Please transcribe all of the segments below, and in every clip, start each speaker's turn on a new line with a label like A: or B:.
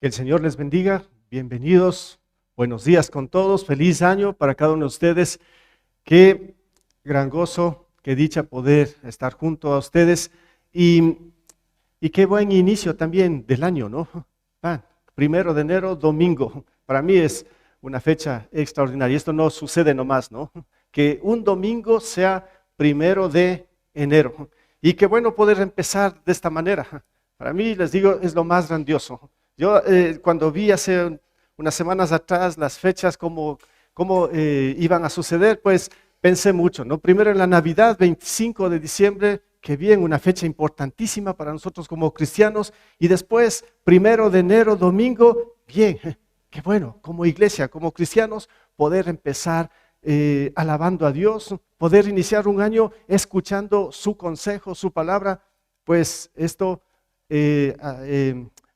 A: Que el Señor les bendiga, bienvenidos, buenos días con todos, feliz año para cada uno de ustedes. Qué gran gozo, qué dicha poder estar junto a ustedes y qué buen inicio también del año, ¿no? 1 de enero, domingo, para mí es una fecha extraordinaria, esto no sucede nomás, ¿no? Que un domingo sea 1 de enero y qué bueno poder empezar de esta manera. Para mí, les digo, es lo más grandioso. Yo cuando vi hace unas semanas atrás las fechas, cómo iban a suceder, pues pensé mucho, ¿no? Primero en la Navidad, 25 de diciembre, que bien, una fecha importantísima para nosotros como cristianos, y después 1 de enero, domingo, bien, qué bueno, como iglesia, como cristianos, poder empezar alabando a Dios, poder iniciar un año escuchando su consejo, su palabra, pues esto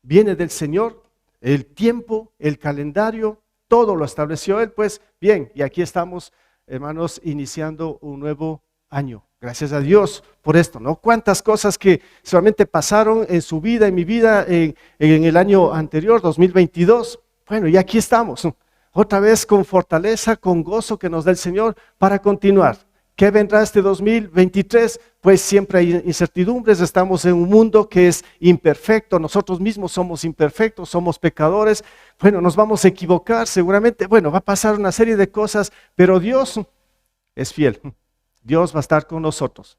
A: viene del Señor, el tiempo, el calendario, todo lo estableció Él, pues bien, y aquí estamos, hermanos, iniciando un nuevo año. Gracias a Dios por esto, ¿no? Cuántas cosas que solamente pasaron en su vida, en mi vida, en el año anterior, 2022. Bueno, y aquí estamos, otra vez con fortaleza, con gozo que nos da el Señor para continuar. ¿Qué vendrá este 2023? Pues siempre hay incertidumbres, estamos en un mundo que es imperfecto, nosotros mismos somos imperfectos, somos pecadores, bueno, nos vamos a equivocar seguramente, bueno, va a pasar una serie de cosas, pero Dios es fiel, Dios va a estar con nosotros,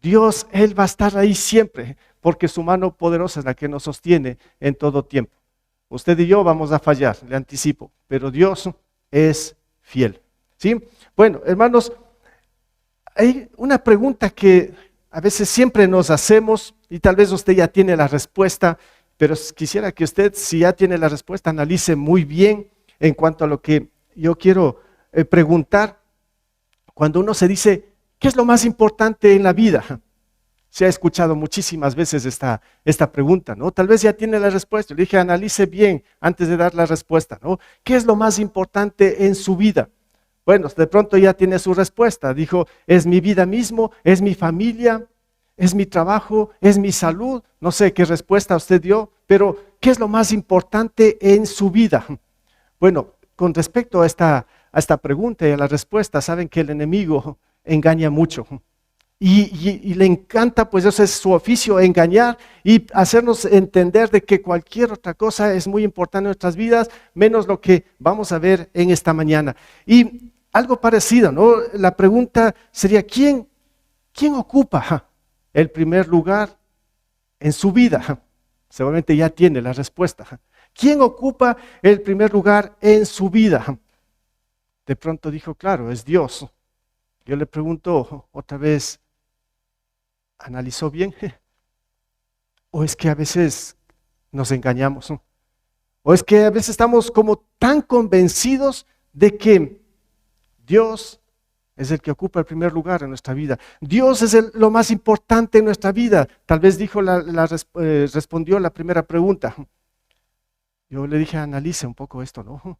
A: Dios, Él va a estar ahí siempre, porque su mano poderosa es la que nos sostiene en todo tiempo. Usted y yo vamos a fallar, le anticipo, pero Dios es fiel, ¿sí? Bueno, hermanos, hay una pregunta que a veces siempre nos hacemos y tal vez usted ya tiene la respuesta, pero quisiera que usted, si ya tiene la respuesta, analice muy bien en cuanto a lo que yo quiero preguntar. Cuando uno se dice, ¿qué es lo más importante en la vida? Se ha escuchado muchísimas veces esta pregunta, ¿no? Tal vez ya tiene la respuesta. Le dije, analice bien antes de dar la respuesta, ¿no? ¿Qué es lo más importante en su vida? Bueno, de pronto ya tiene su respuesta. Dijo, es mi vida mismo, es mi familia, es mi trabajo, es mi salud. No sé qué respuesta usted dio, pero ¿qué es lo más importante en su vida? Bueno, con respecto a esta pregunta y a la respuesta, saben que el enemigo engaña mucho. Y le encanta, pues ese es su oficio, engañar y hacernos entender de que cualquier otra cosa es muy importante en nuestras vidas, menos lo que vamos a ver en esta mañana. Y algo parecido, ¿no? La pregunta sería, ¿quién ocupa el primer lugar en su vida? Seguramente ya tiene la respuesta. ¿Quién ocupa el primer lugar en su vida? De pronto dijo, claro, es Dios. Yo le pregunto otra vez, ¿analizó bien? ¿O es que a veces nos engañamos? ¿O es que a veces estamos como tan convencidos de que Dios es el que ocupa el primer lugar en nuestra vida? Dios es lo más importante en nuestra vida. Tal vez dijo respondió la primera pregunta. Yo le dije, analice un poco esto, ¿no?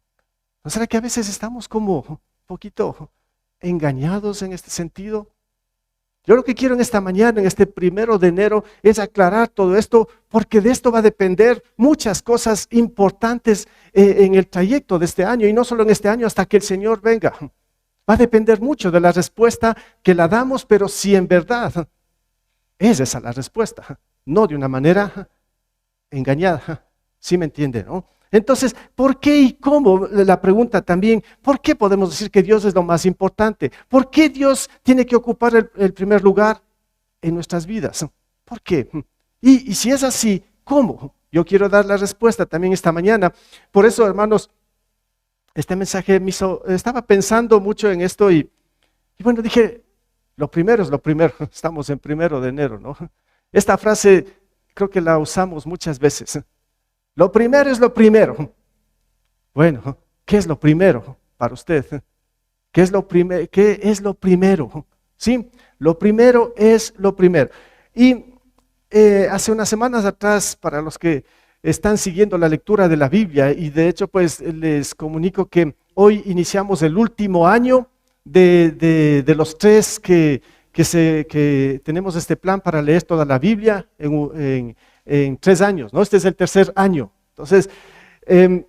A: ¿No será que a veces estamos como un poquito engañados en este sentido? Yo lo que quiero en esta mañana, en este 1 de enero, es aclarar todo esto, porque de esto va a depender muchas cosas importantes en el trayecto de este año, y no solo en este año, hasta que el Señor venga. Va a depender mucho de la respuesta que la damos, pero si en verdad es esa la respuesta, no de una manera engañada. ¿Sí me entiende, no? Entonces, ¿por qué y cómo? La pregunta también, ¿por qué podemos decir que Dios es lo más importante? ¿Por qué Dios tiene que ocupar el primer lugar en nuestras vidas? ¿Por qué? Y si es así, ¿cómo? Yo quiero dar la respuesta también esta mañana. Por eso, hermanos, este mensaje estaba pensando mucho en esto y bueno, dije, lo primero es lo primero. Estamos en 1 de enero, ¿no? Esta frase creo que la usamos muchas veces. Lo primero es lo primero. Bueno, ¿qué es lo primero para usted? ¿Qué es lo primero? Sí, lo primero es lo primero. Y hace unas semanas atrás, para los que están siguiendo la lectura de la Biblia, y de hecho pues les comunico que hoy iniciamos el último año de los 3 que tenemos este plan para leer toda la Biblia en 3 años, ¿no? Este es el tercer año. Entonces, Eh,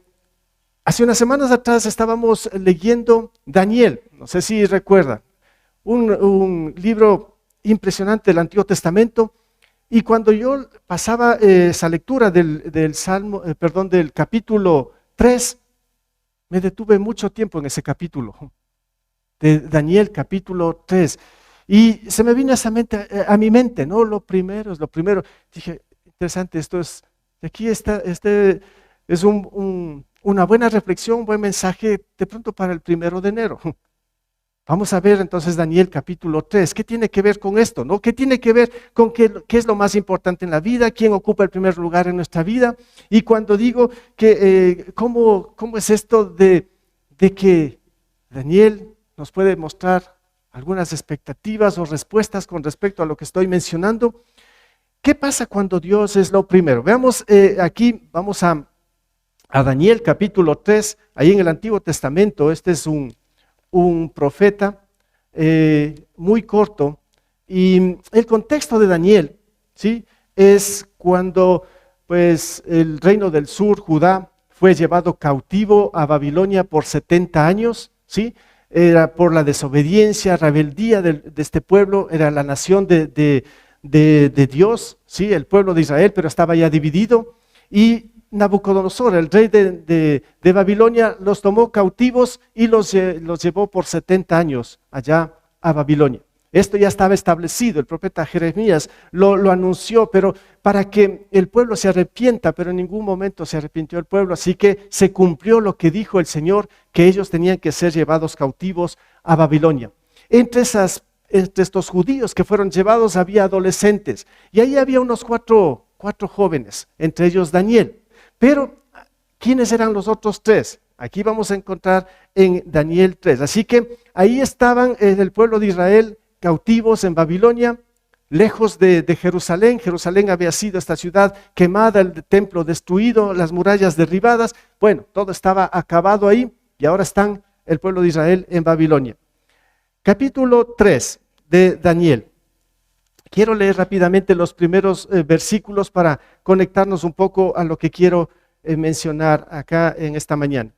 A: Hace unas semanas atrás estábamos leyendo Daniel, no sé si recuerdan, un libro impresionante del Antiguo Testamento. Y cuando yo pasaba esa lectura del Salmo, perdón, del capítulo 3, me detuve mucho tiempo en ese capítulo, de Daniel capítulo 3. Y se me vino a mi mente, ¿no? Lo primero es lo primero. Dije, interesante, aquí está, este es una buena reflexión, un buen mensaje de pronto para el 1 de enero. Vamos a ver entonces Daniel capítulo 3. ¿Qué tiene que ver con esto? ¿No? ¿Qué tiene que ver con qué es lo más importante en la vida? ¿Quién ocupa el primer lugar en nuestra vida? Y cuando digo que ¿cómo es esto de que Daniel nos puede mostrar algunas expectativas o respuestas con respecto a lo que estoy mencionando? ¿Qué pasa cuando Dios es lo primero? Veamos aquí, vamos a Daniel capítulo 3, ahí en el Antiguo Testamento. Este es un profeta muy corto, y el contexto de Daniel, ¿sí? Es cuando pues el reino del sur, Judá, fue llevado cautivo a Babilonia por 70 años, ¿sí? Era por la desobediencia, rebeldía de este pueblo, era la nación de Dios, ¿sí? El pueblo de Israel, pero estaba ya dividido, y Nabucodonosor, el rey de Babilonia, los tomó cautivos y los llevó por 70 años allá a Babilonia. Esto ya estaba establecido, el profeta Jeremías lo anunció, pero para que el pueblo se arrepienta, pero en ningún momento se arrepintió el pueblo, así que se cumplió lo que dijo el Señor, que ellos tenían que ser llevados cautivos a Babilonia. Entre estos judíos que fueron llevados había adolescentes, y ahí había unos cuatro jóvenes, entre ellos Daniel. Pero, ¿quiénes eran los otros tres? Aquí vamos a encontrar en Daniel 3. Así que ahí estaban el pueblo de Israel cautivos en Babilonia, lejos de Jerusalén. Jerusalén había sido esta ciudad quemada, el templo destruido, las murallas derribadas. Bueno, todo estaba acabado ahí, y ahora están el pueblo de Israel en Babilonia. Capítulo 3 de Daniel. Quiero leer rápidamente los primeros versículos para conectarnos un poco a lo que quiero mencionar acá en esta mañana.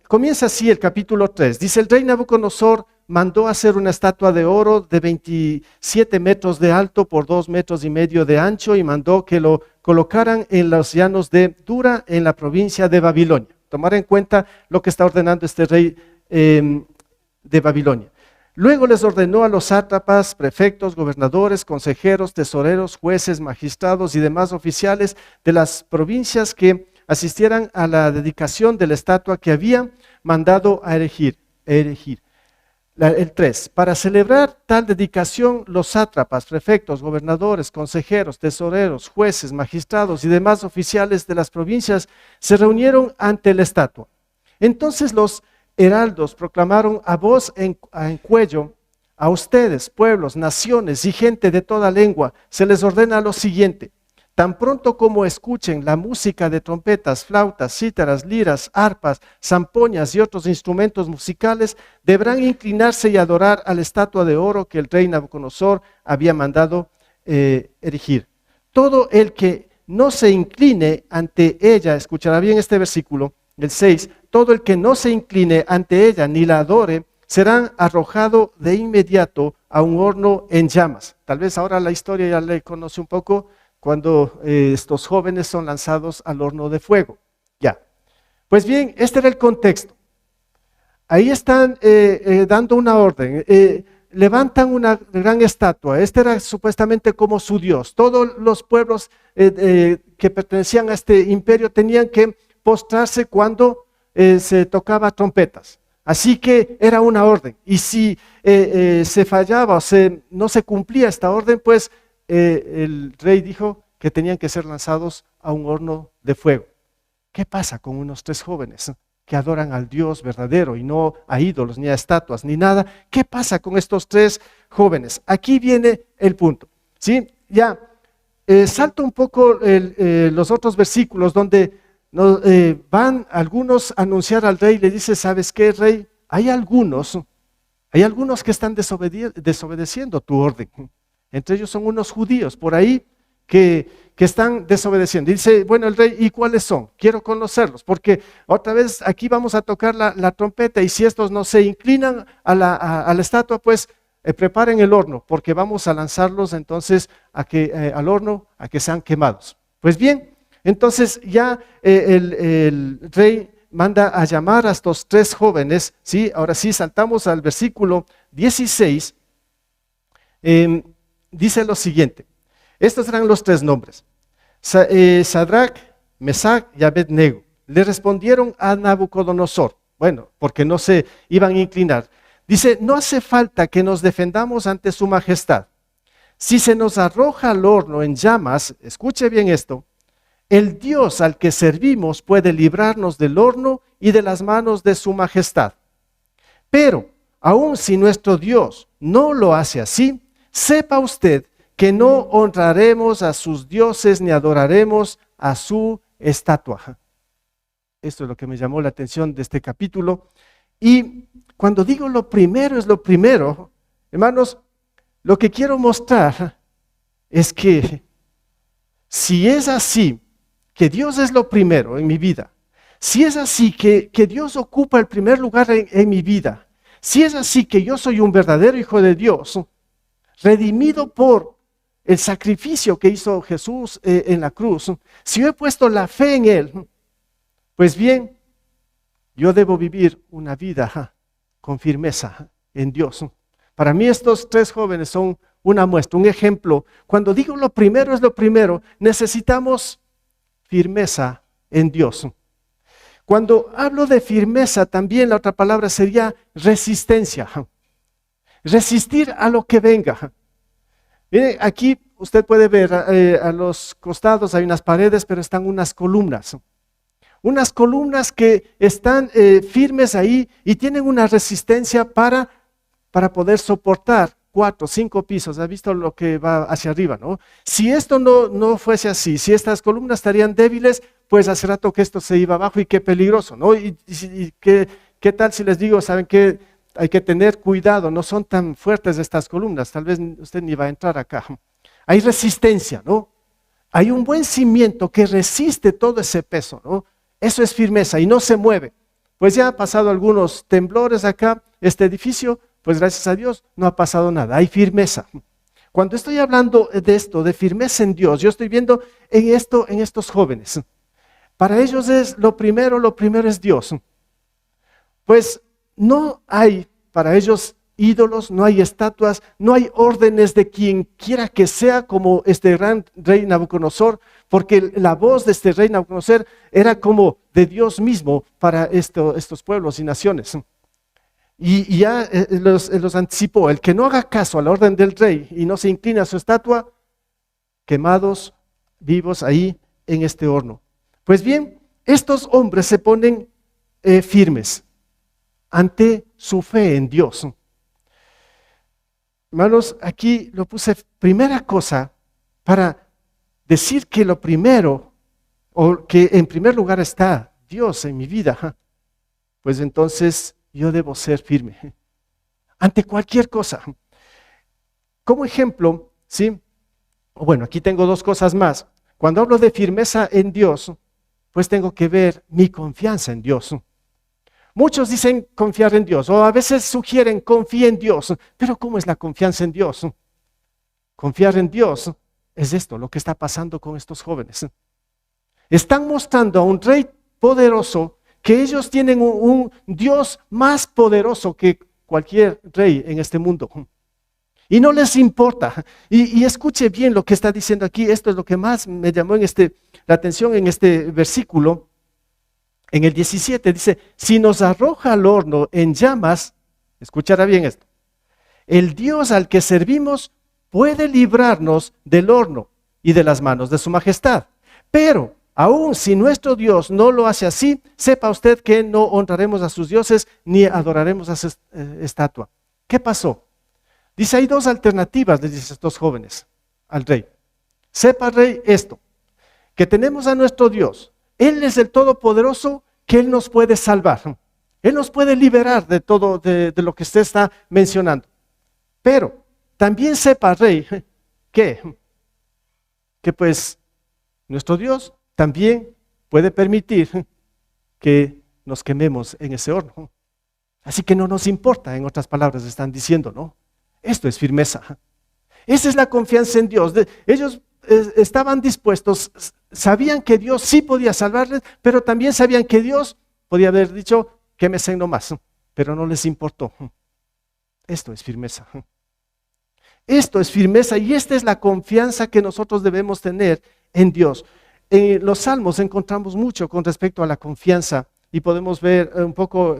A: Comienza así el capítulo 3. Dice: el rey Nabucodonosor mandó hacer una estatua de oro de 27 metros de alto por 2,5 metros de ancho, y mandó que lo colocaran en los llanos de Dura, en la provincia de Babilonia. Tomar en cuenta lo que está ordenando este rey de Babilonia. Luego les ordenó a los sátrapas, prefectos, gobernadores, consejeros, tesoreros, jueces, magistrados y demás oficiales de las provincias que asistieran a la dedicación de la estatua que había mandado a erigir. El 3. Para celebrar tal dedicación, los sátrapas, prefectos, gobernadores, consejeros, tesoreros, jueces, magistrados y demás oficiales de las provincias se reunieron ante la estatua. Entonces los heraldos proclamaron a voz en cuello: a ustedes, pueblos, naciones y gente de toda lengua, se les ordena lo siguiente: tan pronto como escuchen la música de trompetas, flautas, cítaras, liras, arpas, zampoñas y otros instrumentos musicales, deberán inclinarse y adorar a la estatua de oro que el rey Nabucodonosor había mandado erigir. Todo el que no se incline ante ella, escuchará bien este versículo, el 6, todo el que no se incline ante ella ni la adore, serán arrojado de inmediato a un horno en llamas. Tal vez ahora la historia ya le conoce un poco, cuando estos jóvenes son lanzados al horno de fuego. Ya. Pues bien, este era el contexto. Ahí están dando una orden. Levantan una gran estatua. Este era supuestamente como su Dios. Todos los pueblos que pertenecían a este imperio tenían que postrarse cuando se tocaba trompetas. Así que era una orden. Y si se fallaba o no se cumplía esta orden, pues el rey dijo que tenían que ser lanzados a un horno de fuego. ¿Qué pasa con unos 3 jóvenes que adoran al Dios verdadero y no a ídolos, ni a estatuas, ni nada? ¿Qué pasa con estos 3 jóvenes? Aquí viene el punto, ¿sí? Ya, salto un poco los otros versículos donde van algunos a anunciar al rey y le dice: ¿sabes qué, rey? Hay algunos que están desobedeciendo tu orden. Entre ellos son unos judíos. Por ahí que están desobedeciendo. Dice, bueno, el rey, ¿y cuáles son? Quiero conocerlos, porque otra vez aquí vamos a tocar la trompeta, y si estos no se inclinan a la estatua, pues preparen el horno, porque vamos a lanzarlos entonces al horno a que sean quemados. Pues bien, entonces ya el rey manda a llamar a estos tres jóvenes, ¿sí? Ahora sí, saltamos al versículo 16, dice lo siguiente. Estos eran los tres nombres: Sadrach, Mesach y Abednego. Le respondieron a Nabucodonosor, bueno, porque no se iban a inclinar. Dice, no hace falta que nos defendamos ante su majestad. Si se nos arroja al horno en llamas, escuche bien esto, el Dios al que servimos puede librarnos del horno y de las manos de su majestad. Pero, aun si nuestro Dios no lo hace así, sepa usted que no honraremos a sus dioses ni adoraremos a su estatua. Esto es lo que me llamó la atención de este capítulo. Y cuando digo lo primero es lo primero, hermanos, lo que quiero mostrar es que si es así, que Dios es lo primero en mi vida, si es así que Dios ocupa el primer lugar en mi vida, si es así que yo soy un verdadero hijo de Dios, redimido por el sacrificio que hizo Jesús en la cruz, si yo he puesto la fe en Él, pues bien, yo debo vivir una vida con firmeza en Dios. Para mí estos tres jóvenes son una muestra, un ejemplo. Cuando digo lo primero es lo primero, necesitamos firmeza en Dios. Cuando hablo de firmeza, también la otra palabra sería resistencia. Resistir a lo que venga. Mire, aquí usted puede ver a los costados hay unas paredes, pero están unas columnas. Unas columnas que están firmes ahí y tienen una resistencia para poder soportar 4 o 5 pisos. ¿Ha visto lo que va hacia arriba, no? Si esto no fuese así, si estas columnas estarían débiles, pues hace rato que esto se iba abajo y qué peligroso, ¿no? Y qué tal si les digo, ¿saben qué? Hay que tener cuidado, no son tan fuertes estas columnas, tal vez usted ni va a entrar acá. Hay resistencia, ¿no? Hay un buen cimiento que resiste todo ese peso, ¿no? Eso es firmeza y no se mueve. Pues ya ha pasado algunos temblores acá, este edificio, pues gracias a Dios no ha pasado nada, hay firmeza. Cuando estoy hablando de esto, de firmeza en Dios, yo estoy viendo en estos jóvenes. Para ellos es lo primero es Dios. Pues no hay para ellos ídolos, no hay estatuas, no hay órdenes de quien quiera que sea como este gran rey Nabucodonosor, porque la voz de este rey Nabucodonosor era como de Dios mismo para estos pueblos y naciones. Y ya los anticipó, el que no haga caso a la orden del rey y no se inclina a su estatua, quemados vivos ahí en este horno. Pues bien, estos hombres se ponen firmes ante su fe en Dios. Hermanos, aquí lo puse primera cosa para decir que lo primero, o que en primer lugar está Dios en mi vida, pues entonces yo debo ser firme ante cualquier cosa. Como ejemplo, ¿sí? Bueno, aquí tengo dos cosas más. Cuando hablo de firmeza en Dios, pues tengo que ver mi confianza en Dios. Muchos dicen confiar en Dios, o a veces sugieren confía en Dios, pero ¿cómo es la confianza en Dios? Confiar en Dios es esto, lo que está pasando con estos jóvenes. Están mostrando a un rey poderoso que ellos tienen un Dios más poderoso que cualquier rey en este mundo. Y no les importa. Y escuche bien lo que está diciendo aquí. Esto es lo que más me llamó la atención en este versículo. En el 17 dice, si nos arroja al horno en llamas, escuchará bien esto, el Dios al que servimos puede librarnos del horno y de las manos de su majestad. Pero, aun si nuestro Dios no lo hace así, sepa usted que no honraremos a sus dioses ni adoraremos a su estatua. ¿Qué pasó? Dice, hay dos alternativas, les dice estos jóvenes al rey. Sepa, rey, esto, que tenemos a nuestro Dios. Él es el Todopoderoso, que Él nos puede salvar. Él nos puede liberar de todo, de lo que usted está mencionando. Pero también sepa, rey, que que pues nuestro Dios también puede permitir que nos quememos en ese horno. Así que no nos importa, en otras palabras están diciendo, ¿no? Esto es firmeza. Esa es la confianza en Dios. Ellos estaban dispuestos, sabían que Dios sí podía salvarles, pero también sabían que Dios podía haber dicho, quémese nomás, pero no les importó. Esto es firmeza. Esto es firmeza y esta es la confianza que nosotros debemos tener en Dios. En los Salmos encontramos mucho con respecto a la confianza y podemos ver un poco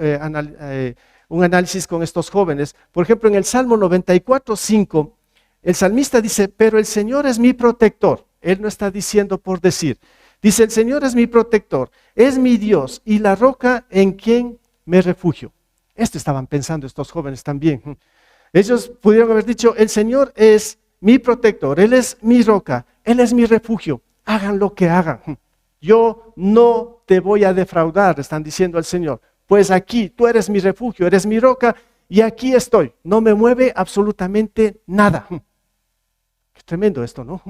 A: un análisis con estos jóvenes. Por ejemplo, en el Salmo 94:5, el salmista dice, pero el Señor es mi protector. Él no está diciendo por decir. Dice, el Señor es mi protector, es mi Dios y la roca en quien me refugio. Esto estaban pensando estos jóvenes también. Ellos pudieron haber dicho, el Señor es mi protector, Él es mi roca, Él es mi refugio. Hagan lo que hagan. Yo no te voy a defraudar, están diciendo al Señor. Pues aquí tú eres mi refugio, eres mi roca y aquí estoy. No me mueve absolutamente nada. Qué tremendo esto, ¿no?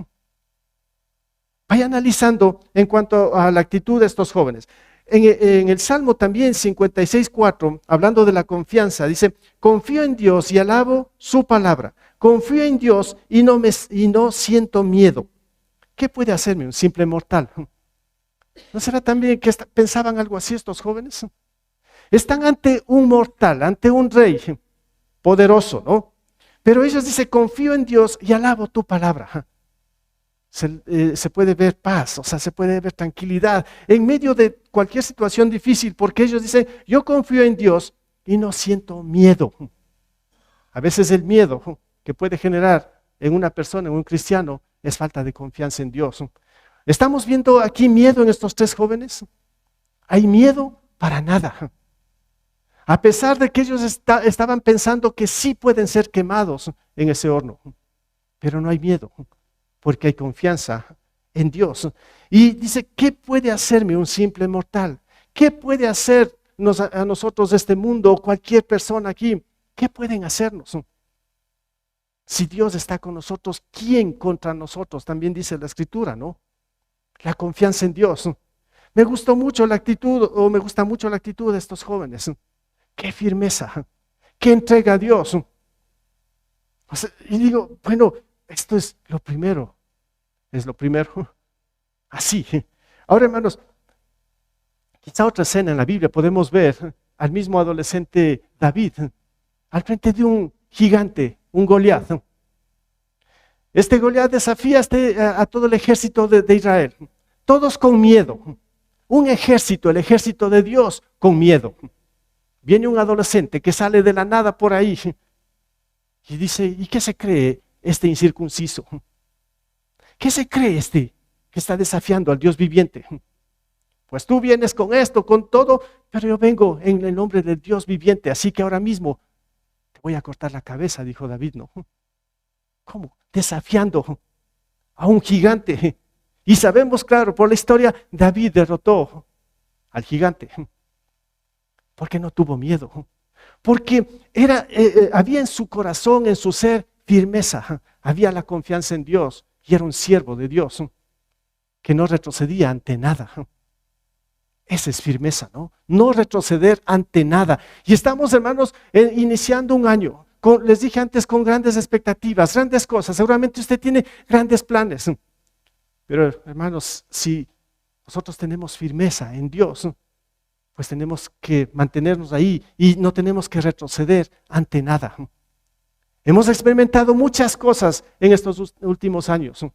A: Vaya analizando en cuanto a la actitud de estos jóvenes. En el Salmo también 56:4, hablando de la confianza, dice, confío en Dios y alabo su palabra. Confío en Dios y no siento miedo. ¿Qué puede hacerme un simple mortal? ¿No será también que pensaban algo así estos jóvenes? Están ante un mortal, ante un rey poderoso, ¿no? Pero ellos dicen, confío en Dios y alabo tu palabra. Se puede ver paz, o sea, se puede ver tranquilidad en medio de cualquier situación difícil, porque ellos dicen, yo confío en Dios y no siento miedo. A veces el miedo que puede generar en una persona, en un cristiano, es falta de confianza en Dios. ¿Estamos viendo aquí miedo en estos tres jóvenes? ¿Hay miedo? Para nada. A pesar de que ellos estaban pensando que sí pueden ser quemados en ese horno, pero no hay miedo, porque hay confianza en Dios. Y dice, ¿qué puede hacerme un simple mortal? ¿Qué puede hacernos a nosotros de este mundo o cualquier persona aquí? ¿Qué pueden hacernos? Si Dios está con nosotros, ¿quién contra nosotros? También dice la Escritura, ¿no? La confianza en Dios. Me gusta mucho la actitud de estos jóvenes. Qué firmeza, qué entrega a Dios. O sea, y digo, bueno, esto es lo primero. Así. Ahora, hermanos, quizá otra escena en la Biblia podemos ver al mismo adolescente David al frente de un gigante, un Goliat. Este Goliat desafía a todo el ejército de Israel, todos con miedo. Un ejército, el ejército de Dios, con miedo. Viene un adolescente que sale de la nada por ahí y dice, ¿y qué se cree este incircunciso? ¿Qué se cree este que está desafiando al Dios viviente? Pues tú vienes con esto, con todo, pero yo vengo en el nombre del Dios viviente, así que ahora mismo te voy a cortar la cabeza, dijo David, ¿no? ¿Cómo? Desafiando a un gigante. Y sabemos, claro, por la historia, David derrotó al gigante. Porque no tuvo miedo. Porque había en su corazón, en su ser, firmeza. Había la confianza en Dios. Y era un siervo de Dios que no retrocedía ante nada. Esa es firmeza, ¿no? No retroceder ante nada. Y estamos, hermanos, iniciando un año. Les dije antes, con grandes expectativas, grandes cosas. Seguramente usted tiene grandes planes. Pero, hermanos, si nosotros tenemos firmeza en Dios, pues tenemos que mantenernos ahí y no tenemos que retroceder ante nada. Hemos experimentado muchas cosas en estos últimos años,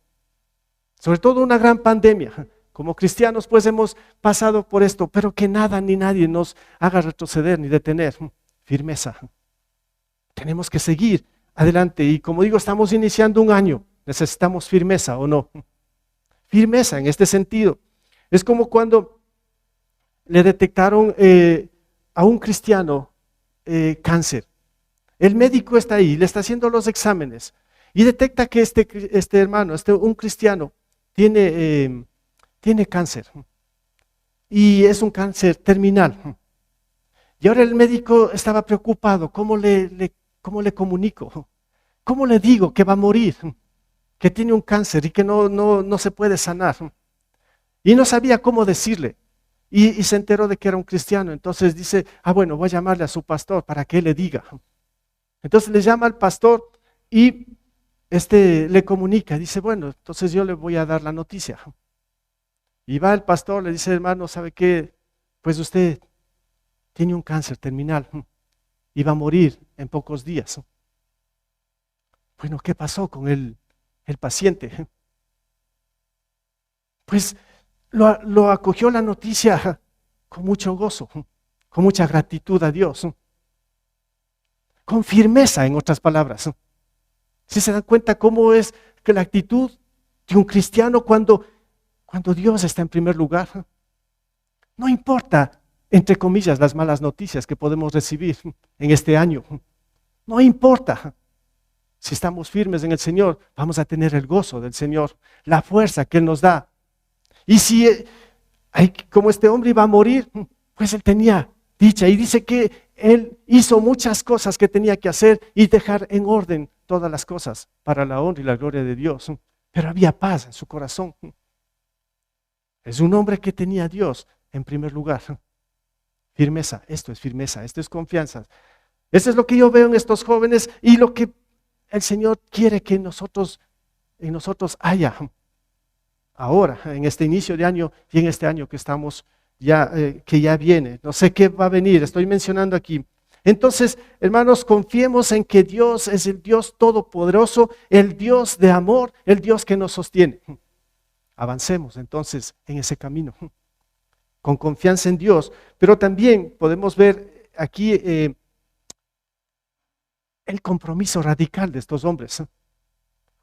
A: sobre todo una gran pandemia. Como cristianos, pues hemos pasado por esto, pero que nada ni nadie nos haga retroceder ni detener. Firmeza. Tenemos que seguir adelante y como digo, estamos iniciando un año. Necesitamos firmeza, ¿o no? Firmeza en este sentido. Es como cuando le detectaron a un cristiano cáncer. El médico está ahí, le está haciendo los exámenes y detecta que este hermano, un cristiano, tiene cáncer y es un cáncer terminal. Y ahora el médico estaba preocupado, ¿cómo le comunico? ¿Cómo le digo que va a morir? que tiene un cáncer y que no se puede sanar. Y no sabía cómo decirle. Y se enteró de que era un cristiano. Entonces dice, bueno, voy a llamarle a su pastor para que él le diga. Entonces le llama al pastor y le comunica. Dice, bueno, entonces yo le voy a dar la noticia. Y va el pastor, le dice, hermano, ¿sabe qué? Pues usted tiene un cáncer terminal y va a morir en pocos días. Bueno, ¿qué pasó con el paciente? Pues lo acogió la noticia con mucho gozo, con mucha gratitud a Dios, con firmeza, en otras palabras. Si se dan cuenta cómo es que la actitud de un cristiano cuando Dios está en primer lugar, no importa, entre comillas, las malas noticias que podemos recibir en este año, no importa. Si estamos firmes en el Señor, vamos a tener el gozo del Señor, la fuerza que Él nos da. Y si como este hombre iba a morir, pues él tenía dicha. Y dice que él hizo muchas cosas que tenía que hacer y dejar en orden todas las cosas para la honra y la gloria de Dios. Pero había paz en su corazón. Es un hombre que tenía a Dios en primer lugar. Firmeza, esto es confianza. Esto es lo que yo veo en estos jóvenes y lo que el Señor quiere que en nosotros haya ahora, en este inicio de año y en este año que estamos que ya viene. No sé qué va a venir, estoy mencionando aquí. Entonces, hermanos, confiemos en que Dios es el Dios todopoderoso, el Dios de amor, el Dios que nos sostiene. Avancemos entonces en ese camino, con confianza en Dios, pero también podemos ver aquí el compromiso radical de estos hombres.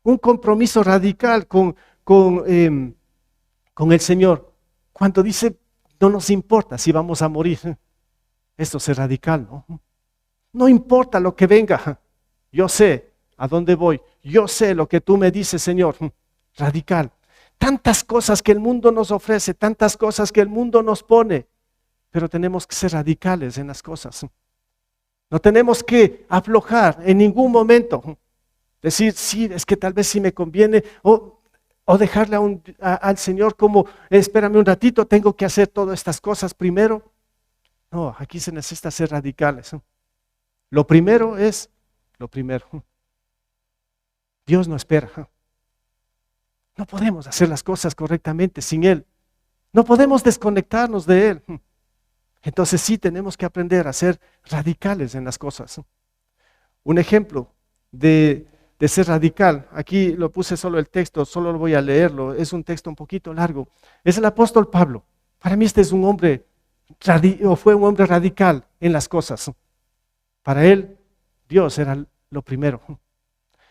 A: Un compromiso radical con el Señor. Cuando dice, no nos importa si vamos a morir. Esto es radical, ¿no? No importa lo que venga. Yo sé a dónde voy. Yo sé lo que tú me dices, Señor. Radical. Tantas cosas que el mundo nos ofrece, tantas cosas que el mundo nos pone, pero tenemos que ser radicales en las cosas. No tenemos que aflojar en ningún momento. Decir, sí, es que tal vez sí me conviene, o dejarle al Señor como, espérame un ratito, tengo que hacer todas estas cosas primero. No, aquí se necesita ser radicales. Lo primero es lo primero. Dios no espera. No podemos hacer las cosas correctamente sin Él. No podemos desconectarnos de Él. Entonces sí tenemos que aprender a ser radicales en las cosas. Un ejemplo de ser radical, aquí lo puse solo el texto, solo lo voy a leerlo, es un texto un poquito largo. Es el apóstol Pablo. Para mí este es un hombre, fue un hombre radical en las cosas. Para él, Dios era lo primero.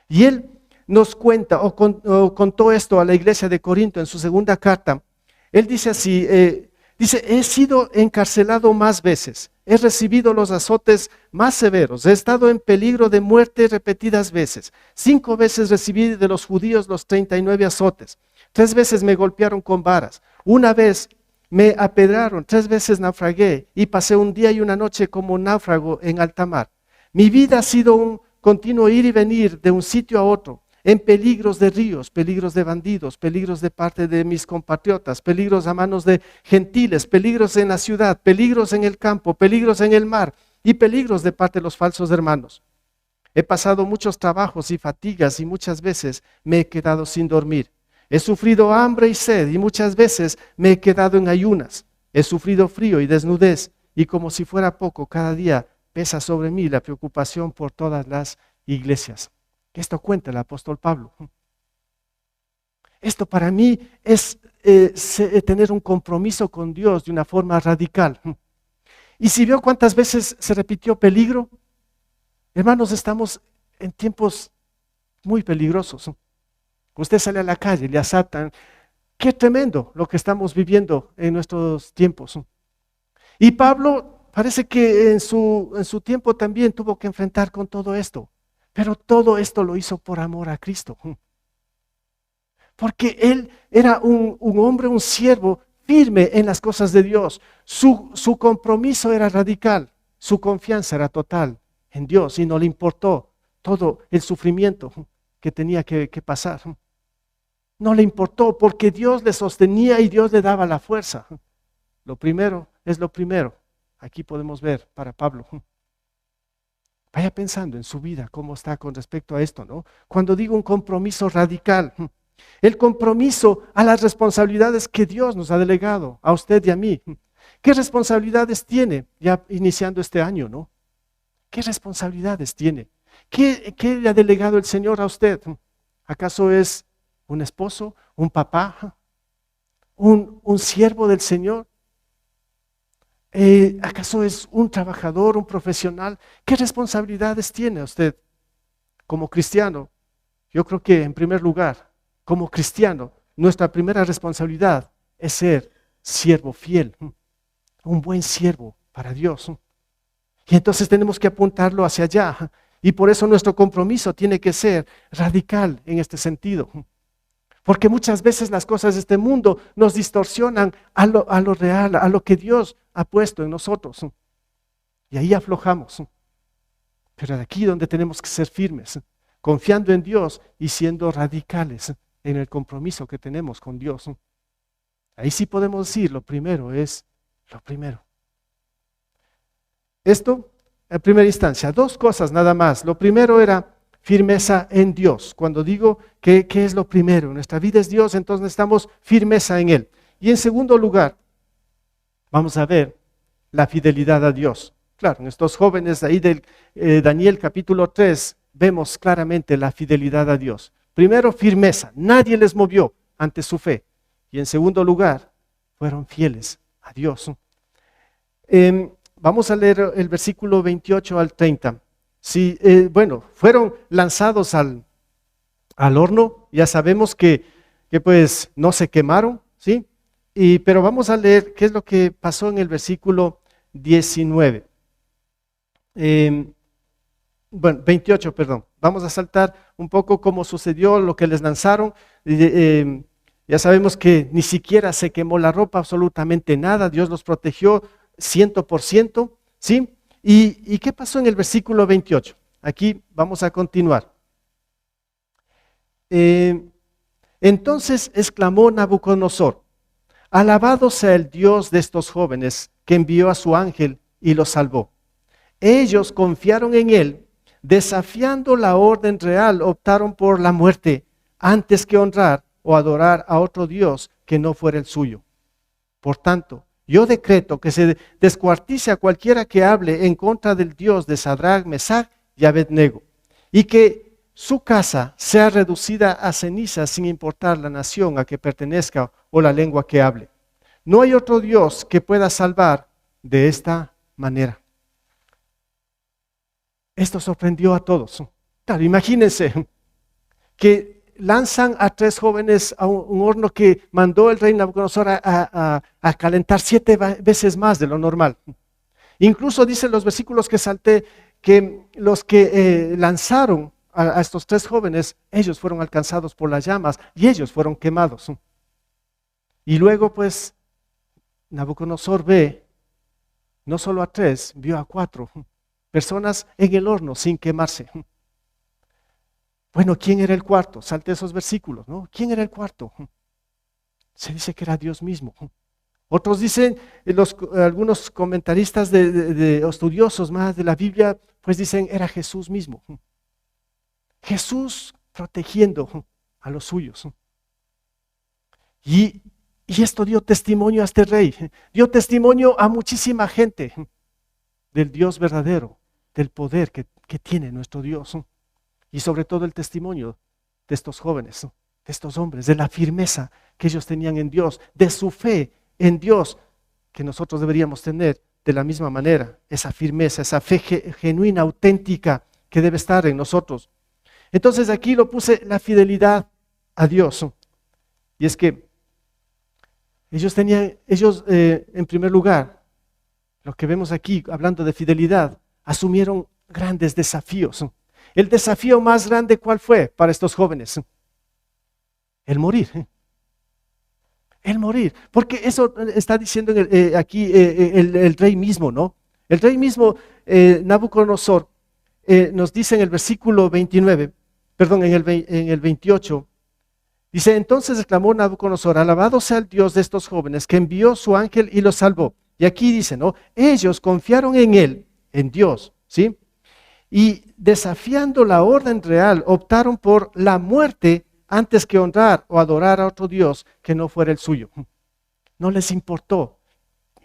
A: Y él nos cuenta, o contó esto a la iglesia de Corinto en su segunda carta. Él dice así, he sido encarcelado más veces, he recibido los azotes más severos, he estado en peligro de muerte repetidas veces. 5 veces recibí de los judíos los 39 azotes. 3 veces me golpearon con varas. 1 vez me apedraron. 3 veces naufragué y pasé un día y una noche como náufrago en alta mar. Mi vida ha sido un continuo ir y venir de un sitio a otro, en peligros de ríos, peligros de bandidos, peligros de parte de mis compatriotas, peligros a manos de gentiles, peligros en la ciudad, peligros en el campo, peligros en el mar y peligros de parte de los falsos hermanos. He pasado muchos trabajos y fatigas y muchas veces me he quedado sin dormir. He sufrido hambre y sed y muchas veces me he quedado en ayunas. He sufrido frío y desnudez y como si fuera poco, cada día pesa sobre mí la preocupación por todas las iglesias. Esto cuenta el apóstol Pablo. Esto para mí es tener un compromiso con Dios de una forma radical. Y si veo cuántas veces se repitió peligro, hermanos, estamos en tiempos muy peligrosos. Usted sale a la calle y le asaltan. Qué tremendo lo que estamos viviendo en nuestros tiempos. Y Pablo parece que en su tiempo también tuvo que enfrentar con todo esto. Pero todo esto lo hizo por amor a Cristo. Porque él era un hombre, un siervo firme en las cosas de Dios. Su compromiso era radical. Su confianza era total en Dios y no le importó todo el sufrimiento que tenía que pasar. No le importó porque Dios le sostenía y Dios le daba la fuerza. Lo primero es lo primero. Aquí podemos ver para Pablo. Vaya pensando en su vida, cómo está con respecto a esto, ¿no? Cuando digo un compromiso radical, el compromiso a las responsabilidades que Dios nos ha delegado, a usted y a mí. ¿Qué responsabilidades tiene ya iniciando este año, no? ¿Qué responsabilidades tiene? ¿Qué le ha delegado el Señor a usted? ¿Acaso es un esposo, un papá, un siervo del Señor? ¿Acaso es un trabajador, un profesional? ¿Qué responsabilidades tiene usted como cristiano? Yo creo que en primer lugar, como cristiano, nuestra primera responsabilidad es ser siervo fiel, un buen siervo para Dios. Y entonces tenemos que apuntarlo hacia allá. Y por eso nuestro compromiso tiene que ser radical en este sentido. Porque muchas veces las cosas de este mundo nos distorsionan a lo real, a lo que Dios ha puesto en nosotros. Y ahí aflojamos. Pero de aquí donde tenemos que ser firmes, confiando en Dios y siendo radicales en el compromiso que tenemos con Dios. Ahí sí podemos decir, lo primero es lo primero. Esto, en primera instancia, dos cosas nada más. Lo primero era firmeza en Dios. Cuando digo que es lo primero, nuestra vida es Dios, entonces necesitamos firmeza en Él. Y en segundo lugar, vamos a ver la fidelidad a Dios. Claro, en estos jóvenes ahí del Daniel capítulo 3, vemos claramente la fidelidad a Dios. Primero, firmeza. Nadie les movió ante su fe. Y en segundo lugar, fueron fieles a Dios. Vamos a leer el versículo 28 al 30. Si, fueron lanzados al horno, ya sabemos que pues no se quemaron, ¿sí? Pero vamos a leer qué es lo que pasó en el versículo 19. 28, perdón. Vamos a saltar un poco cómo sucedió lo que les lanzaron. Ya sabemos que ni siquiera se quemó la ropa, absolutamente nada. Dios los protegió 100%, ¿sí? ¿Y qué pasó en el versículo 28? Aquí vamos a continuar. Entonces exclamó Nabucodonosor: alabado sea el Dios de estos jóvenes, que envió a su ángel y los salvó. Ellos confiaron en él, desafiando la orden real, optaron por la muerte antes que honrar o adorar a otro Dios que no fuera el suyo. Por tanto, yo decreto que se descuartice a cualquiera que hable en contra del Dios de Sadrach, Mesach y Abednego, y que su casa sea reducida a cenizas sin importar la nación a que pertenezca o la lengua que hable. No hay otro Dios que pueda salvar de esta manera. Esto sorprendió a todos. Claro, imagínense que lanzan a 3 jóvenes a un horno que mandó el rey Nabucodonosor a calentar 7 veces más de lo normal. Incluso dicen los versículos que salté que los que lanzaron a estos 3 jóvenes, ellos fueron alcanzados por las llamas y ellos fueron quemados. Y luego pues Nabucodonosor ve no solo a 3, vio a 4 personas en el horno sin quemarse. Bueno, ¿quién era el cuarto? Salte esos versículos, ¿no? ¿Quién era el cuarto? Se dice que era Dios mismo. Otros dicen, algunos comentaristas de estudiosos más de la Biblia, pues dicen, era Jesús mismo. Jesús protegiendo a los suyos. Y esto dio testimonio a este rey, dio testimonio a muchísima gente del Dios verdadero, del poder que tiene nuestro Dios. Y sobre todo el testimonio de estos jóvenes, de estos hombres, de la firmeza que ellos tenían en Dios, de su fe en Dios, que nosotros deberíamos tener de la misma manera, esa firmeza, esa fe genuina, auténtica que debe estar en nosotros. Entonces aquí lo puse, la fidelidad a Dios. Y es que ellos en primer lugar, lo que vemos aquí, hablando de fidelidad, asumieron grandes desafíos. El desafío más grande, ¿cuál fue para estos jóvenes? El morir. El morir. Porque eso está diciendo aquí el rey mismo, ¿no? El rey mismo, Nabucodonosor, nos dice en el versículo 29, perdón, en el 28, Dice, entonces exclamó Nabucodonosor, alabado sea el Dios de estos jóvenes, que envió su ángel y los salvó. Y aquí dice, ¿no? Ellos confiaron en él, en Dios, ¿sí? Y desafiando la orden real, optaron por la muerte antes que honrar o adorar a otro Dios que no fuera el suyo. No les importó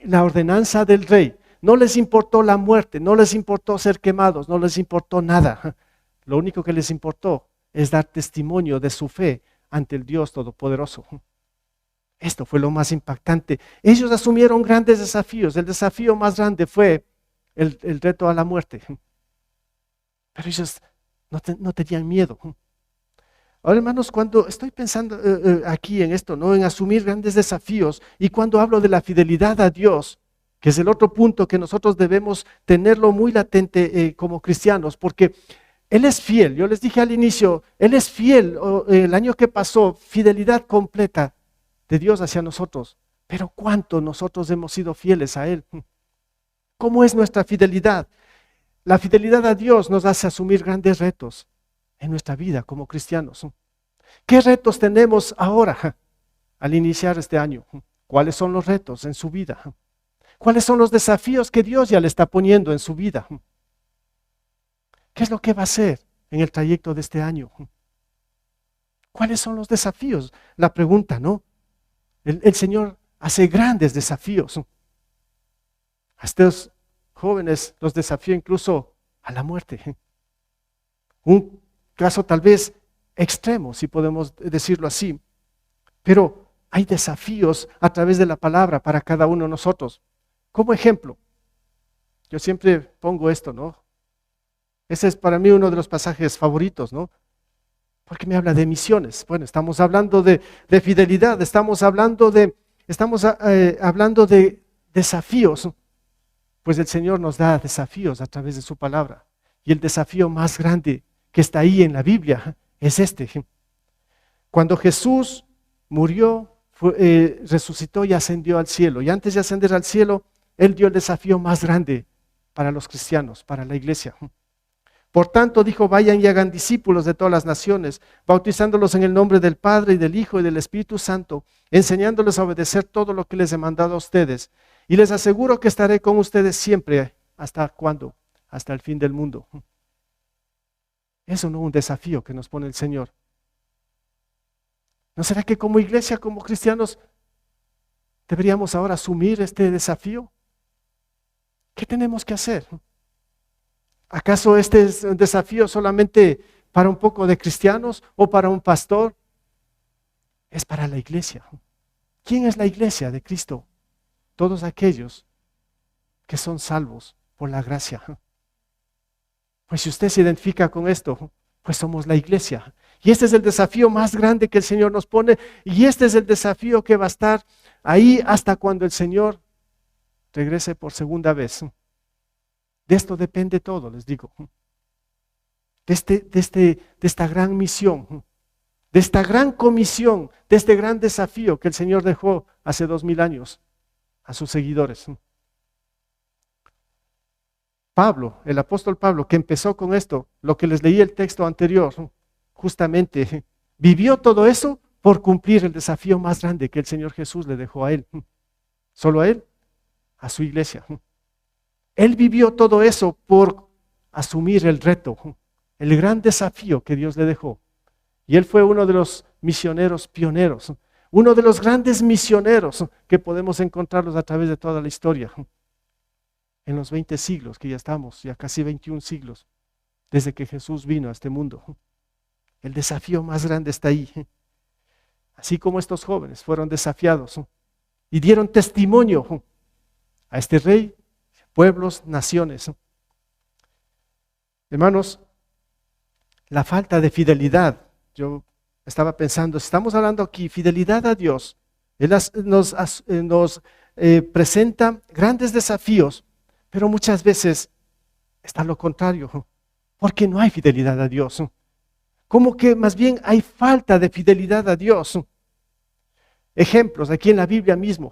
A: la ordenanza del rey, no les importó la muerte, no les importó ser quemados, no les importó nada. Lo único que les importó es dar testimonio de su fe ante el Dios Todopoderoso. Esto fue lo más impactante. Ellos asumieron grandes desafíos. El desafío más grande fue el reto a la muerte. Pero ellos no tenían miedo. Ahora, hermanos, cuando estoy pensando aquí en esto, ¿no? En asumir grandes desafíos, y cuando hablo de la fidelidad a Dios, que es el otro punto que nosotros debemos tenerlo muy latente como cristianos, porque Él es fiel. Yo les dije al inicio, Él es fiel. El año que pasó, fidelidad completa de Dios hacia nosotros. Pero ¿cuánto nosotros hemos sido fieles a Él? ¿Cómo es nuestra fidelidad? La fidelidad a Dios nos hace asumir grandes retos en nuestra vida como cristianos. ¿Qué retos tenemos ahora al iniciar este año? ¿Cuáles son los retos en su vida? ¿Cuáles son los desafíos que Dios ya le está poniendo en su vida? ¿Qué es lo que va a hacer en el trayecto de este año? ¿Cuáles son los desafíos? La pregunta, ¿no? El Señor hace grandes desafíos. A estos jóvenes los desafía incluso a la muerte. Un caso tal vez extremo, si podemos decirlo así. Pero hay desafíos a través de la palabra para cada uno de nosotros. Como ejemplo, yo siempre pongo esto, ¿no? Ese es para mí uno de los pasajes favoritos, ¿no? Porque me habla de misiones. Bueno, estamos hablando de fidelidad, estamos hablando de desafíos. Pues el Señor nos da desafíos a través de su palabra. Y el desafío más grande que está ahí en la Biblia es este. Cuando Jesús murió, resucitó y ascendió al cielo. Y antes de ascender al cielo, Él dio el desafío más grande para los cristianos, para la iglesia. Por tanto, dijo, vayan y hagan discípulos de todas las naciones, bautizándolos en el nombre del Padre y del Hijo y del Espíritu Santo, enseñándoles a obedecer todo lo que les he mandado a ustedes. Y les aseguro que estaré con ustedes siempre. ¿Hasta cuándo? Hasta el fin del mundo. Eso no es un desafío que nos pone el Señor. ¿No será que como iglesia, como cristianos, deberíamos ahora asumir este desafío? ¿Qué tenemos que hacer? ¿Acaso este es un desafío solamente para un poco de cristianos o para un pastor? Es para la iglesia. ¿Quién es la iglesia de Cristo? Todos aquellos que son salvos por la gracia. Pues si usted se identifica con esto, pues somos la iglesia. Y este es el desafío más grande que el Señor nos pone, y este es el desafío que va a estar ahí hasta cuando el Señor regrese por segunda vez. De esto depende todo, les digo. De esta gran misión, de esta gran comisión, de este gran desafío que el Señor dejó hace 2000 años a sus seguidores. Pablo, el apóstol Pablo, que empezó con esto, lo que les leí el texto anterior, justamente vivió todo eso por cumplir el desafío más grande que el Señor Jesús le dejó a él. Solo a él, a su iglesia. Él vivió todo eso por asumir el reto, el gran desafío que Dios le dejó. Y él fue uno de los misioneros pioneros, uno de los grandes misioneros que podemos encontrarlos a través de toda la historia. En los 20 siglos que ya estamos, ya casi 21 siglos, desde que Jesús vino a este mundo. El desafío más grande está ahí. Así como estos jóvenes fueron desafiados y dieron testimonio a este rey, pueblos, naciones. Hermanos, la falta de fidelidad, yo estaba pensando, estamos hablando aquí, fidelidad a Dios, Él nos presenta grandes desafíos, pero muchas veces está lo contrario, porque no hay fidelidad a Dios. Como que más bien hay falta de fidelidad a Dios. Ejemplos aquí en la Biblia mismo.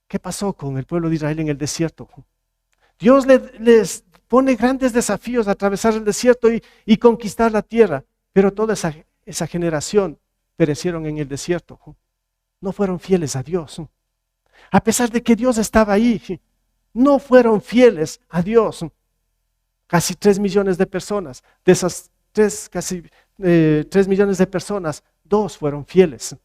A: ¿Qué pasó con el pueblo de Israel en el desierto? Dios les pone grandes desafíos a atravesar el desierto y conquistar la tierra, pero toda esa generación perecieron en el desierto. No fueron fieles a Dios. A pesar de que Dios estaba ahí, no fueron fieles a Dios. Casi 3 millones de personas. De esas casi 3 millones de personas, 2 fueron fieles.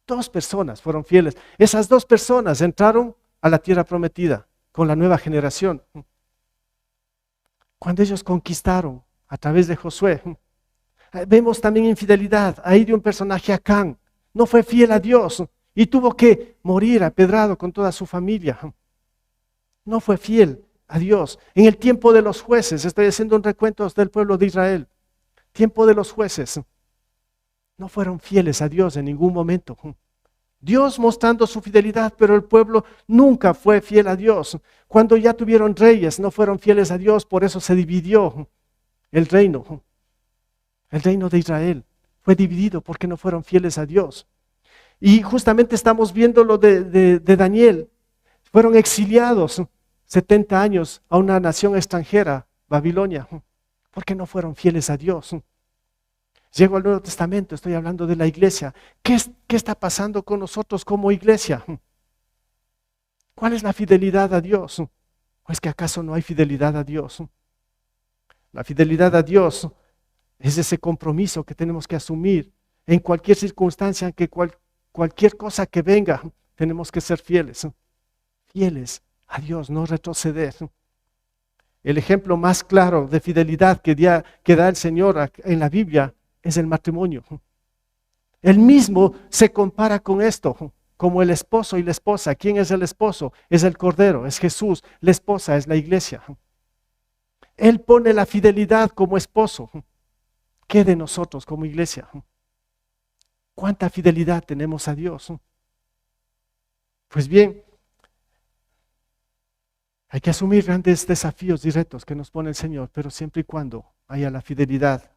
A: 2 personas fueron fieles. Esas 2 personas entraron a la tierra prometida con la nueva generación. Cuando ellos conquistaron a través de Josué, vemos también infidelidad. Ahí de un personaje, Acán, no fue fiel a Dios y tuvo que morir apedrado con toda su familia. No fue fiel a Dios. En el tiempo de los jueces, estoy haciendo un recuento del pueblo de Israel. Tiempo de los jueces, no fueron fieles a Dios en ningún momento. Dios mostrando su fidelidad, pero el pueblo nunca fue fiel a Dios. Cuando ya tuvieron reyes, no fueron fieles a Dios, por eso se dividió el reino. El reino de Israel fue dividido porque no fueron fieles a Dios. Y justamente estamos viendo lo de Daniel. Fueron exiliados 70 años a una nación extranjera, Babilonia, porque no fueron fieles a Dios. Llego al Nuevo Testamento, estoy hablando de la iglesia. ¿Qué está pasando con nosotros como iglesia? ¿Cuál es la fidelidad a Dios? ¿O es que acaso no hay fidelidad a Dios? La fidelidad a Dios es ese compromiso que tenemos que asumir en cualquier circunstancia, que cualquier cosa que venga, tenemos que ser fieles. Fieles a Dios, no retroceder. El ejemplo más claro de fidelidad que da el Señor en la Biblia es el matrimonio. Él mismo se compara con esto, como el esposo y la esposa. ¿Quién es el esposo? Es el Cordero, es Jesús. La esposa es la iglesia. Él pone la fidelidad como esposo. ¿Qué de nosotros como iglesia? ¿Cuánta fidelidad tenemos a Dios? Pues bien, hay que asumir grandes desafíos y retos que nos pone el Señor, pero siempre y cuando haya la fidelidad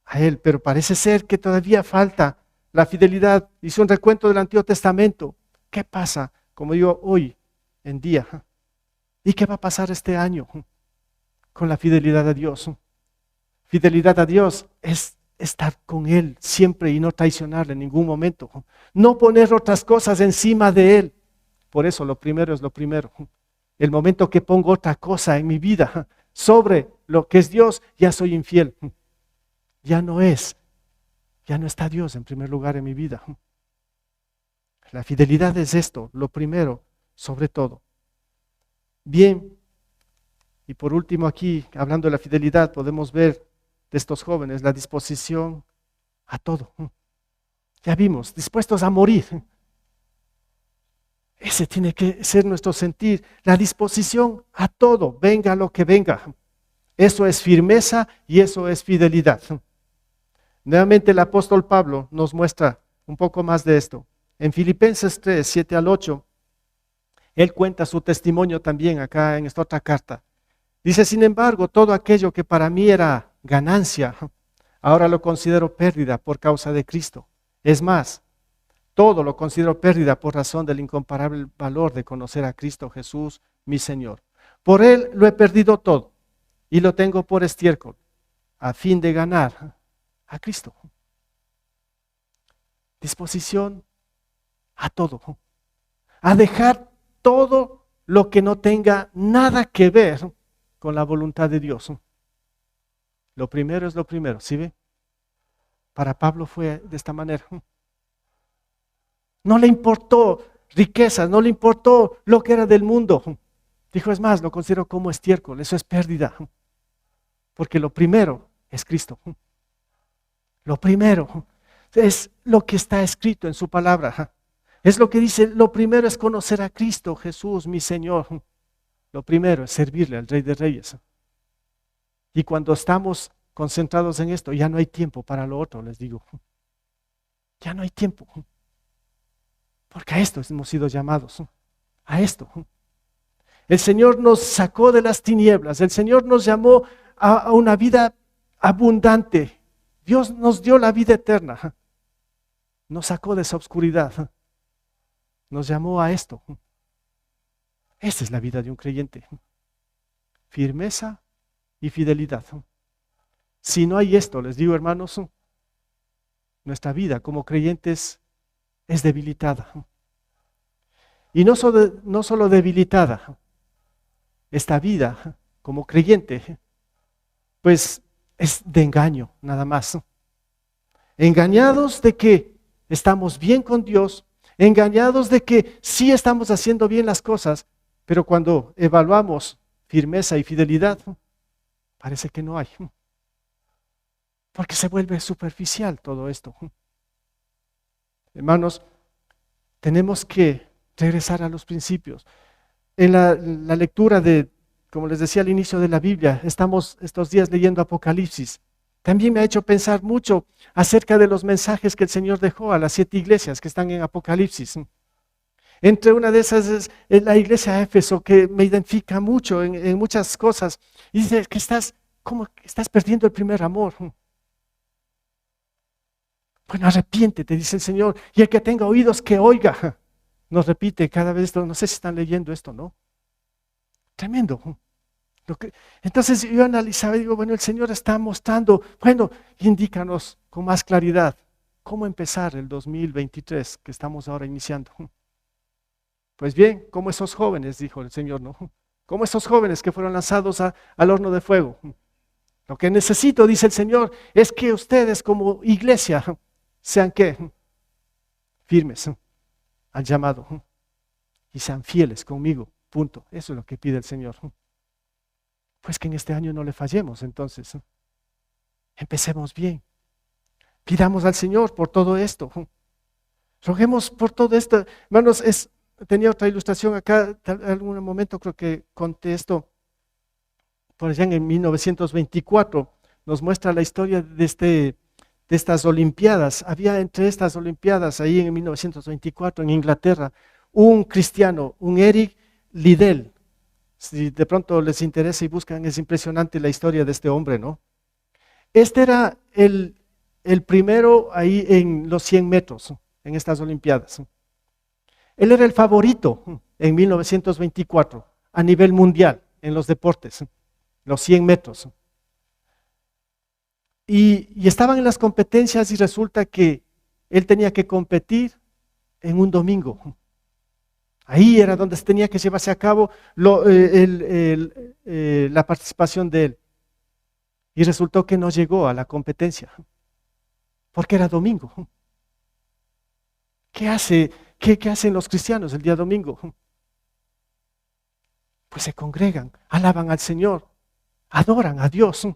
A: a Él. Pero parece ser que todavía falta la fidelidad. Hice un recuento del Antiguo Testamento. ¿Qué pasa, como digo, hoy en día? ¿Y qué va a pasar este año con la fidelidad a Dios? Fidelidad a Dios es estar con Él siempre y no traicionarle en ningún momento. No poner otras cosas encima de Él. Por eso lo primero es lo primero. El momento que pongo otra cosa en mi vida sobre lo que es Dios, ya soy infiel. Ya no está Dios en primer lugar en mi vida. La fidelidad es esto, lo primero, sobre todo. Bien, y por último aquí, hablando de la fidelidad, podemos ver de estos jóvenes la disposición a todo. Ya vimos, dispuestos a morir. Ese tiene que ser nuestro sentir, la disposición a todo, venga lo que venga. Eso es firmeza y eso es fidelidad. Nuevamente el apóstol Pablo nos muestra un poco más de esto. En Filipenses 3, 7 al 8, él cuenta su testimonio también acá en esta otra carta. Dice, sin embargo, todo aquello que para mí era ganancia, ahora lo considero pérdida por causa de Cristo. Es más, todo lo considero pérdida por razón del incomparable valor de conocer a Cristo Jesús, mi Señor. Por Él lo he perdido todo y lo tengo por estiércol, a fin de ganar a Cristo. Disposición a todo, a dejar todo lo que no tenga nada que ver con la voluntad de Dios. Lo primero es lo primero, ¿sí ve? Para Pablo fue de esta manera. No le importó riquezas, no le importó lo que era del mundo. Dijo, es más, lo considero como estiércol, eso es pérdida. Porque lo primero es Cristo. Lo primero es lo que está escrito en su palabra. Es lo que dice, lo primero es conocer a Cristo Jesús, mi Señor. Lo primero es servirle al Rey de Reyes. Y cuando estamos concentrados en esto, ya no hay tiempo para lo otro, les digo. Ya no hay tiempo. Porque a esto hemos sido llamados, a esto. El Señor nos sacó de las tinieblas, el Señor nos llamó a una vida abundante. Dios nos dio la vida eterna, nos sacó de esa oscuridad, nos llamó a esto. Esa es la vida de un creyente, firmeza y fidelidad. Si no hay esto, les digo hermanos, nuestra vida como creyentes es debilitada. Y no solo debilitada, esta vida como creyente, pues es de engaño, nada más. Engañados de que estamos bien con Dios, engañados de que sí estamos haciendo bien las cosas, pero cuando evaluamos firmeza y fidelidad, parece que no hay. Porque se vuelve superficial todo esto. Hermanos, tenemos que regresar a los principios. En la lectura de, como les decía al inicio de la Biblia, estamos estos días leyendo Apocalipsis. También me ha hecho pensar mucho acerca de los mensajes que el Señor dejó a las 7 iglesias que están en Apocalipsis. Entre una de esas es la iglesia de Éfeso, que me identifica mucho en muchas cosas. Y dice que estás perdiendo el primer amor. Bueno, arrepiéntete, dice el Señor, y el que tenga oídos que oiga. Nos repite cada vez esto, no sé si están leyendo esto, ¿no? Tremendo. Entonces yo analizaba y digo, bueno, el Señor está mostrando, bueno, indícanos con más claridad cómo empezar el 2023 que estamos ahora iniciando. Pues bien, como esos jóvenes, dijo el Señor, ¿no? Como esos jóvenes que fueron lanzados al horno de fuego. Lo que necesito, dice el Señor, es que ustedes como iglesia sean ¿qué? Firmes al llamado y sean fieles conmigo, punto. Eso es lo que pide el Señor. Pues que en este año no le fallemos, entonces. Empecemos bien. Pidamos al Señor por todo esto. Roguemos por todo esto. Hermanos, tenía otra ilustración acá, en algún momento creo que conté esto, por allá en 1924, nos muestra la historia de estas Olimpiadas. Había entre estas Olimpiadas, ahí en 1924, en Inglaterra, un cristiano, un Eric Liddell. Si de pronto les interesa y buscan, es impresionante la historia de este hombre, ¿no? Este era el primero ahí en los 100 metros, en estas Olimpiadas. Él era el favorito en 1924 a nivel mundial en los deportes, los 100 metros. Y estaban en las competencias y resulta que él tenía que competir en un domingo. Ahí era donde tenía que llevarse a cabo la participación de él. Y resultó que no llegó a la competencia, porque era domingo. ¿Qué hacen los cristianos el día domingo? Pues se congregan, alaban al Señor, adoran a Dios,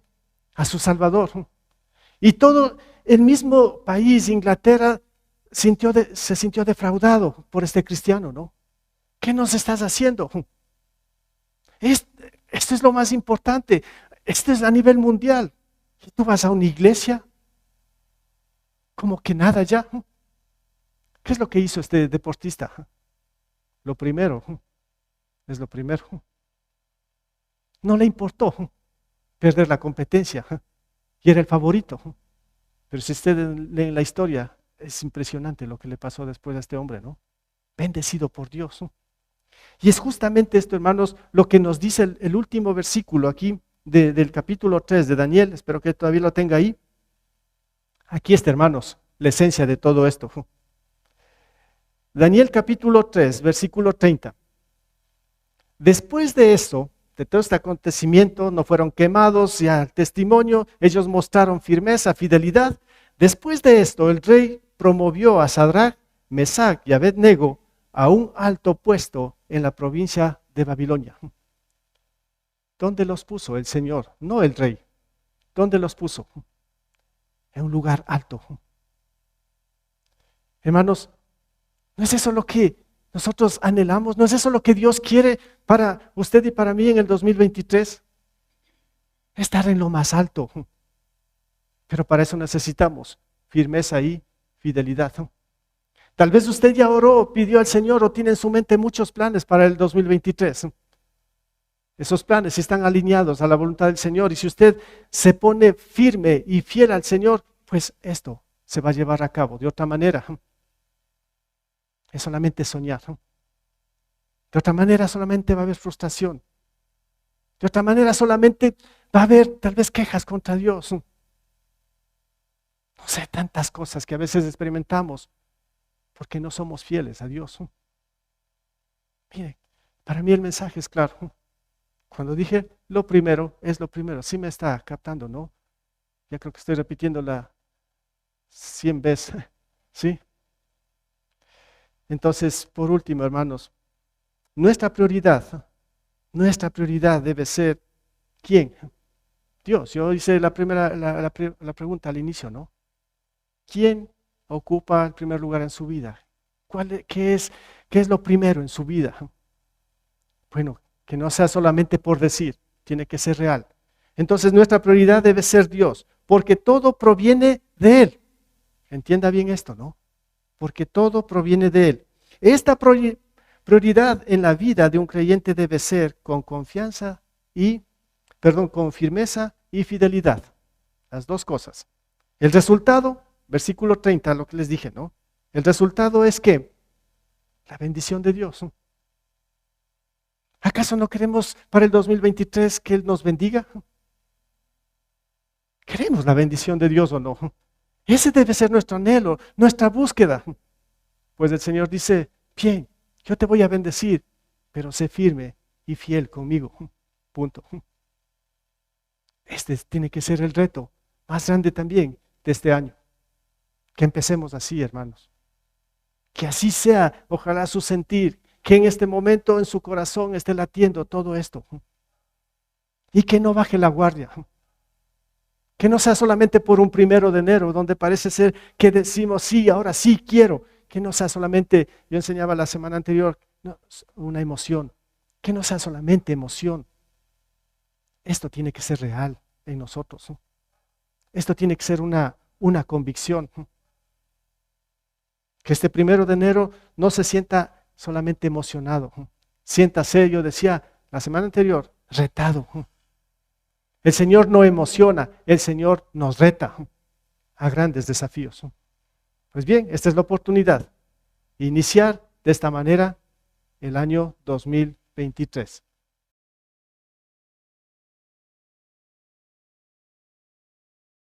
A: a su Salvador. Y todo el mismo país, Inglaterra, se sintió defraudado por este cristiano, ¿no? ¿Qué nos estás haciendo? Esto es lo más importante. Esto es a nivel mundial. ¿Y tú vas a una iglesia? Como que nada ya. ¿Qué es lo que hizo este deportista? Lo primero. Es lo primero. No le importó perder la competencia. Y era el favorito. Pero si ustedes leen la historia, es impresionante lo que le pasó después a este hombre, ¿no? Bendecido por Dios. Y es justamente esto, hermanos, lo que nos dice el último versículo aquí del capítulo 3 de Daniel. Espero que todavía lo tenga ahí. Aquí está, hermanos, la esencia de todo esto. Daniel capítulo 3, versículo 30. Después de eso, de todo este acontecimiento, no fueron quemados y al testimonio, ellos mostraron firmeza, fidelidad. Después de esto, el rey promovió a Sadrach, Mesach y Abednego a un alto puesto en la provincia de Babilonia. ¿Dónde los puso el Señor? No el rey. ¿Dónde los puso? En un lugar alto. Hermanos, ¿no es eso lo que nosotros anhelamos? ¿No es eso lo que Dios quiere para usted y para mí en el 2023? Estar en lo más alto. Pero para eso necesitamos firmeza y fidelidad. Tal vez usted ya oró, pidió al Señor o tiene en su mente muchos planes para el 2023. Esos planes están alineados a la voluntad del Señor y si usted se pone firme y fiel al Señor, pues esto se va a llevar a cabo. De otra manera, es solamente soñar. De otra manera solamente va a haber frustración. De otra manera solamente va a haber tal vez quejas contra Dios. No No sé, tantas cosas que a veces experimentamos porque no somos fieles a Dios. Mire, para mí el mensaje es claro. Cuando dije lo primero es lo primero, sí me está captando, ¿no? Ya creo que estoy repitiéndola 100 veces, ¿sí? Entonces, por último, hermanos, nuestra prioridad debe ser ¿quién? Dios. Yo hice la pregunta al inicio, ¿no? ¿Quién ocupa el primer lugar en su vida? ¿Qué es lo primero en su vida? Bueno, que no sea solamente por decir, tiene que ser real. Entonces nuestra prioridad debe ser Dios, porque todo proviene de Él. Entienda bien esto, ¿no? Porque todo proviene de Él. Esta prioridad en la vida de un creyente debe ser con con firmeza y fidelidad. Las dos cosas. El resultado, versículo 30, lo que les dije, ¿no? El resultado es que la bendición de Dios. ¿Acaso no queremos para el 2023 que Él nos bendiga? ¿Queremos la bendición de Dios o no? Ese debe ser nuestro anhelo, nuestra búsqueda. Pues el Señor dice, bien, yo te voy a bendecir, pero sé firme y fiel conmigo. Punto. Este tiene que ser el reto más grande también de este año. Que empecemos así, hermanos. Que así sea, ojalá su sentir, que en este momento en su corazón esté latiendo todo esto. Y que no baje la guardia. Que no sea solamente por un 1 de enero, donde parece ser que decimos, sí, ahora sí quiero. Que no sea solamente, yo enseñaba la semana anterior, no, una emoción. Que no sea solamente emoción. Esto tiene que ser real en nosotros. Esto tiene que ser una convicción. Que este 1 de enero no se sienta solamente emocionado. Siéntase, yo decía la semana anterior, retado. El Señor no emociona, el Señor nos reta a grandes desafíos. Pues bien, esta es la oportunidad. Iniciar de esta manera el año 2023.